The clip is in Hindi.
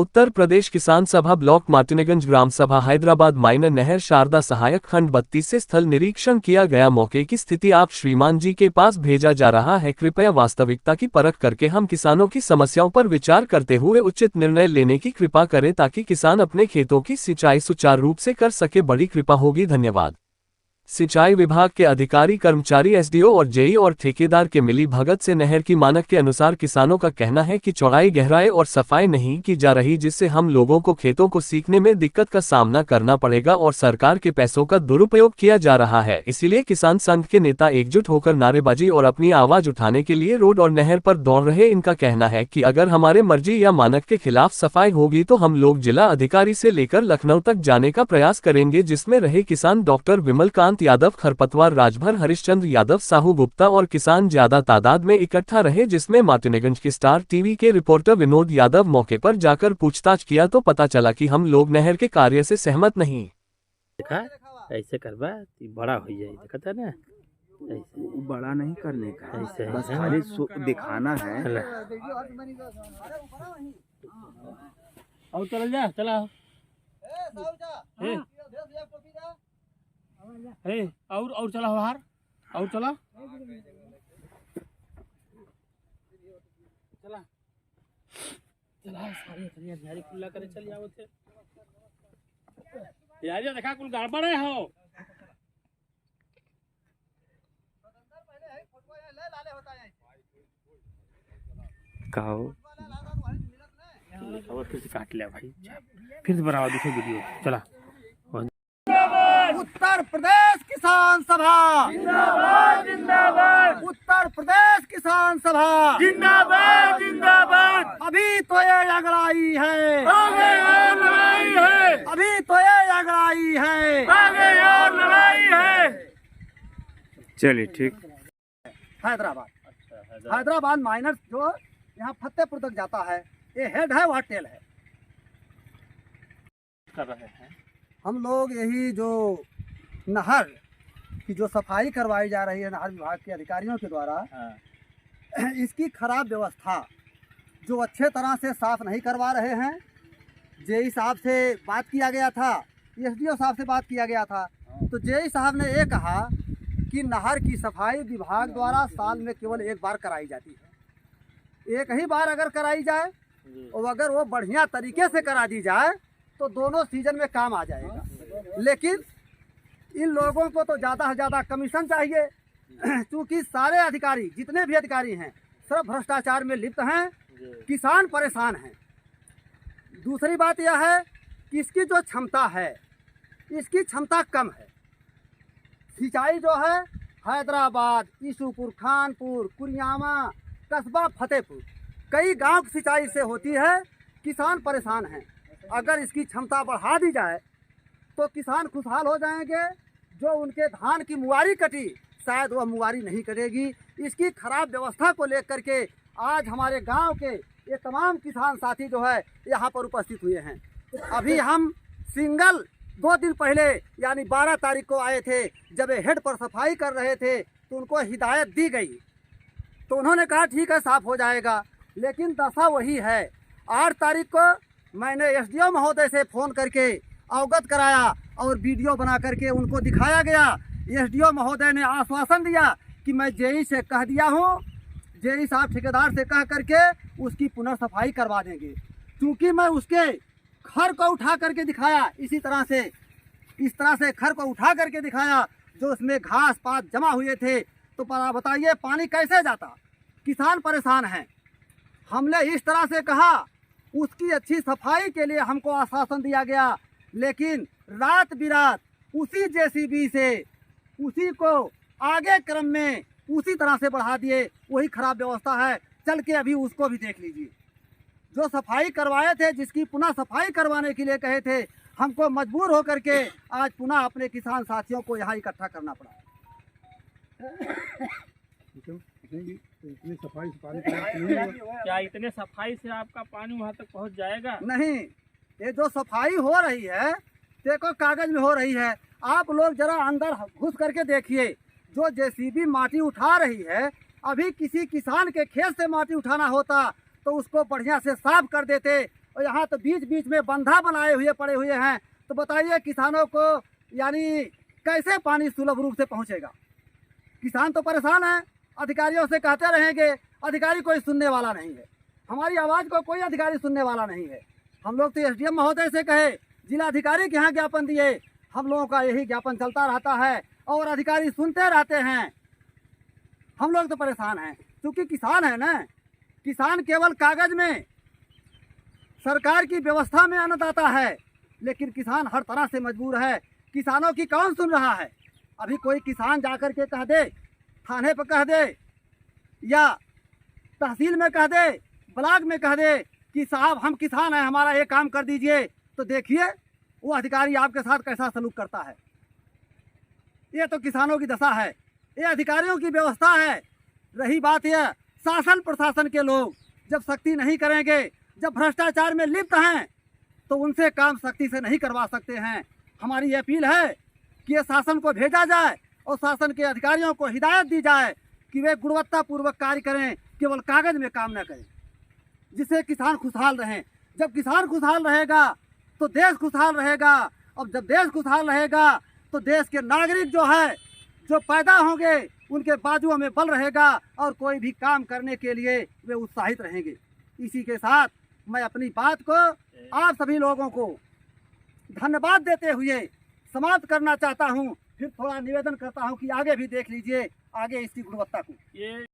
उत्तर प्रदेश किसान सभा ब्लॉक मार्टिनीगंज ग्राम सभा हैदराबाद माइनर नहर शारदा सहायक खंड 32 से स्थल निरीक्षण किया गया। मौके की स्थिति आप श्रीमान जी के पास भेजा जा रहा है। कृपया वास्तविकता की परख करके हम किसानों की समस्याओं पर विचार करते हुए उचित निर्णय लेने की कृपा करें ताकि किसान अपने खेतों की सिंचाई सुचारू रूप से कर सके। बड़ी कृपा होगी। धन्यवाद। सिंचाई विभाग के अधिकारी कर्मचारी एसडीओ और जेई और ठेकेदार के मिली भगत से नहर की मानक के अनुसार किसानों का कहना है कि चौड़ाई गहराई और सफाई नहीं की जा रही, जिससे हम लोगों को खेतों को सीखने में दिक्कत का सामना करना पड़ेगा और सरकार के पैसों का दुरुपयोग किया जा रहा है। इसीलिए किसान संघ के नेता एकजुट होकर नारेबाजी और अपनी आवाज उठाने के लिए रोड और नहर पर दौड़ रहे। इनका कहना है कि अगर हमारे मर्जी या मानक के खिलाफ सफाई होगी तो हम लोग जिला अधिकारी से लेकर लखनऊ तक जाने का प्रयास करेंगे, जिसमें रहे किसान डॉक्टर विमल कांत यादव, खरपतवार राजभर, हरिश्चंद्र यादव, साहू गुप्ता और किसान ज्यादा तादाद में इकट्ठा रहे, जिसमें मार्टिनीगंज के स्टार टीवी के रिपोर्टर विनोद यादव मौके पर जाकर पूछताछ किया तो पता चला कि हम लोग नहर के कार्य से सहमत नहीं। देखा ऐसे करबा बड़ा हो जाए, देखा ना, ऐसे बड़ा नहीं करने का, ऐसे बस खाली दिखाना है। और चल जा, चला और चला बाहर, और चला चला चला सारी यारी खुला करे चल जाओ थे यार। देखा कुल गड़बड़ है हो। कहो फिर से काट लिया भाई, फिर से बनाओ दूसरी वीडियो। चला। उत्तर प्रदेश किसान सभा जिंदाबाद जिंदाबाद, उत्तर प्रदेश किसान सभा जिंदाबाद जिंदाबाद। अभी तो ये अगड़ाई है, आगे और लड़ाई है। अभी तो ये अगड़ाई है, आगे और लड़ाई है। चलिए ठीक। हैदराबाद माइनर जो यहाँ फतेहपुर तक जाता है, ये हेड है, वहाँ टेल है। कर रहे हैं हम लोग यही जो नहर की जो सफाई करवाई जा रही है नहर विभाग के अधिकारियों के द्वारा, इसकी खराब व्यवस्था जो अच्छे तरह से साफ नहीं करवा रहे हैं। जेई साहब से बात किया गया था, एसडीओ साहब से बात किया गया था, तो जेई साहब ने ये कहा कि नहर की सफाई विभाग द्वारा साल में केवल एक बार कराई जाती है। एक ही बार अगर कराई जाए और अगर वो बढ़िया तरीके से करा दी जाए तो दोनों सीजन में काम आ जाएगा। लेकिन इन लोगों को तो ज़्यादा से ज़्यादा कमीशन चाहिए, क्योंकि सारे अधिकारी जितने भी अधिकारी हैं सब भ्रष्टाचार में लिप्त हैं। किसान परेशान हैं। दूसरी बात यह है कि इसकी जो क्षमता है, इसकी क्षमता कम है। सिंचाई जो है हैदराबाद, ईसूपुर, खानपुर, कुरियामा, कस्बा, फतेहपुर, कई गांव की सिंचाई से होती है। किसान परेशान हैं। अगर इसकी क्षमता बढ़ा दी जाए तो किसान खुशहाल हो जाएंगे। जो उनके धान की मुआरी कटी, शायद वह मुआरी नहीं कटेगी। इसकी खराब व्यवस्था को लेकर के आज हमारे गांव के ये तमाम किसान साथी जो है यहाँ पर उपस्थित हुए हैं। अभी हम सिंगल 2 दिन पहले यानी 12 तारीख को आए थे। जब ये हेड पर सफाई कर रहे थे तो उनको हिदायत दी गई, तो उन्होंने कहा ठीक है साफ हो जाएगा, लेकिन दशा वही है। 8 तारीख को मैंने एसडीओ महोदय से फ़ोन करके अवगत कराया और वीडियो बना करके उनको दिखाया गया। एसडीओ महोदय ने आश्वासन दिया कि मैं जेई से कह दिया हूँ, जेई साहब ठेकेदार से कह करके उसकी पुनर्सफाई करवा देंगे। क्योंकि मैं उसके खर को उठा करके दिखाया, इस तरह से खर को उठा करके दिखाया जो उसमें घास पात जमा हुए थे, तो बताइए पानी कैसे जाता। किसान परेशान हैं। हमने इस तरह से कहा, उसकी अच्छी सफाई के लिए हमको आश्वासन दिया गया, लेकिन रात बिरात उसी जेसीबी से उसी को आगे क्रम में उसी तरह से बढ़ा दिए। वही खराब व्यवस्था है। चल के अभी उसको भी देख लीजिए। जो सफाई करवाए थे, जिसकी पुनः सफाई करवाने के लिए कहे थे, हमको मजबूर होकर के आज पुनः अपने किसान साथियों को यहाँ इकट्ठा करना पड़ा। इतनी सफाई क्या इतने सफाई से आपका पानी वहाँ तक पहुँच जाएगा? नहीं, ये जो सफाई हो रही है देखो कागज में हो रही है। आप लोग जरा अंदर घुस करके देखिए। जो जेसीबी माटी उठा रही है, अभी किसी किसान के खेत से माटी उठाना होता तो उसको बढ़िया से साफ कर देते और यहाँ तो बीच बीच में बंधा बनाए हुए पड़े हुए हैं। तो बताइए किसानों को यानी कैसे पानी सुलभ रूप से पहुँचेगा। किसान तो परेशान है, अधिकारियों से कहते रहेंगे, अधिकारी कोई सुनने वाला नहीं है। हमारी आवाज़ को कोई अधिकारी सुनने वाला नहीं है। हम लोग तो एसडीएम महोदय से कहे, जिला अधिकारी के यहाँ ज्ञापन दिए, हम लोगों का यही ज्ञापन चलता रहता है और अधिकारी सुनते रहते हैं। हम लोग तो परेशान हैं, क्योंकि किसान है ना, किसान केवल कागज में सरकार की व्यवस्था में अन्नदाता है, लेकिन किसान हर तरह से मजबूर है। किसानों की कौन सुन रहा है। अभी कोई किसान जाकर के कह दे, थाने पर कह दे या तहसील में कह दे, ब्लॉक में कह दे कि साहब हम किसान हैं, हमारा ये काम कर दीजिए, तो देखिए वो अधिकारी आपके साथ कैसा सलूक करता है। ये तो किसानों की दशा है, ये अधिकारियों की व्यवस्था है। रही बात यह शासन प्रशासन के लोग जब सख्ती नहीं करेंगे, जब भ्रष्टाचार में लिप्त हैं, तो उनसे काम सख्ती से नहीं करवा सकते हैं। हमारी अपील है कि ये शासन को भेजा जाए और शासन के अधिकारियों को हिदायत दी जाए कि वे गुणवत्तापूर्वक कार्य करें, केवल कागज में काम न करें, जिससे किसान खुशहाल रहें। जब किसान खुशहाल रहेगा तो देश खुशहाल रहेगा, और जब देश खुशहाल रहेगा तो देश के नागरिक जो है, जो पैदा होंगे, उनके बाजुओं में बल रहेगा और कोई भी काम करने के लिए वे उत्साहित रहेंगे। इसी के साथ मैं अपनी बात को आप सभी लोगों को धन्यवाद देते हुए समाप्त करना चाहता हूं। फिर थोड़ा निवेदन करता हूं कि आगे भी देख लीजिए, आगे इसकी गुणवत्ता को। ये